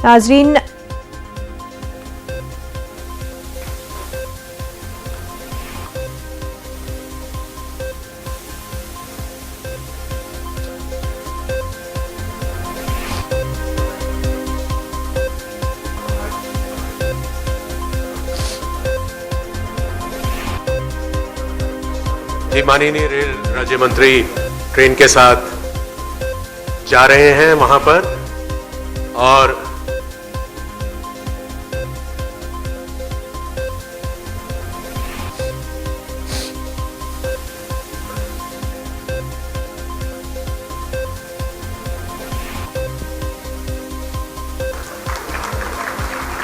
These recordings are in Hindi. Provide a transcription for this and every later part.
नाजरीन, माननीय रेल राज्य मंत्री ट्रेन के साथ जा रहे हैं वहां पर और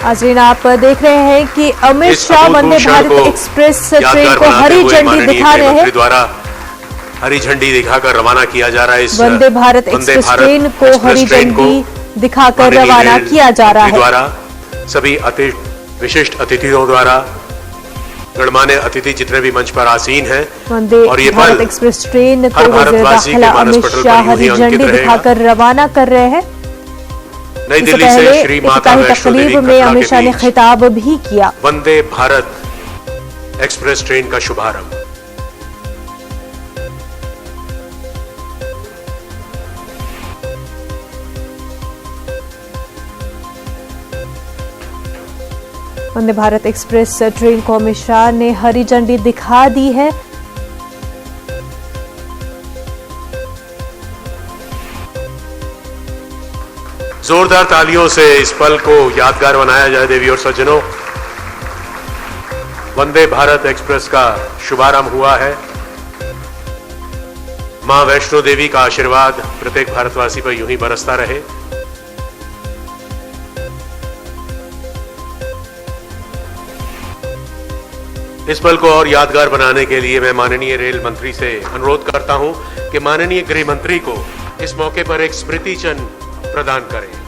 नाज़रीन आप देख रहे हैं कि अमित शाह वंदे भारत एक्सप्रेस ट्रेन को हरी झंडी दिखा रहे हैं। द्वारा हरी झंडी दिखाकर रवाना किया जा रहा है। इस वंदे भारत एक्सप्रेस ट्रेन को हरी झंडी दिखाकर रवाना किया जा रहा है। द्वारा सभी विशिष्ट अतिथियों द्वारा गणमान्य अतिथि जितने भी मंच पर आसीन हैं और ये भारत एक्सप्रेस ट्रेन को वज़ीर दाखिला अमित शाह हरी झंडी दिखाकर रवाना कर रहे हैं। नई दिल्ली से श्री माता वैष्णो देवी में अमित शाह ने खिताब भी किया। वंदे भारत एक्सप्रेस ट्रेन का शुभारंभ। वंदे भारत एक्सप्रेस ट्रेन को अमित शाह ने हरी झंडी दिखा दी है। जोरदार तालियों से इस पल को यादगार बनाया जाए। देवी और सज्जनों, वंदे भारत एक्सप्रेस का शुभारंभ हुआ है। मां वैष्णो देवी का आशीर्वाद प्रत्येक भारतवासी पर यूं ही बरसता रहे। इस पल को और यादगार बनाने के लिए मैं माननीय रेल मंत्री से अनुरोध करता हूं कि माननीय गृह मंत्री को इस मौके पर एक स्मृति चिन्ह प्रदान करें।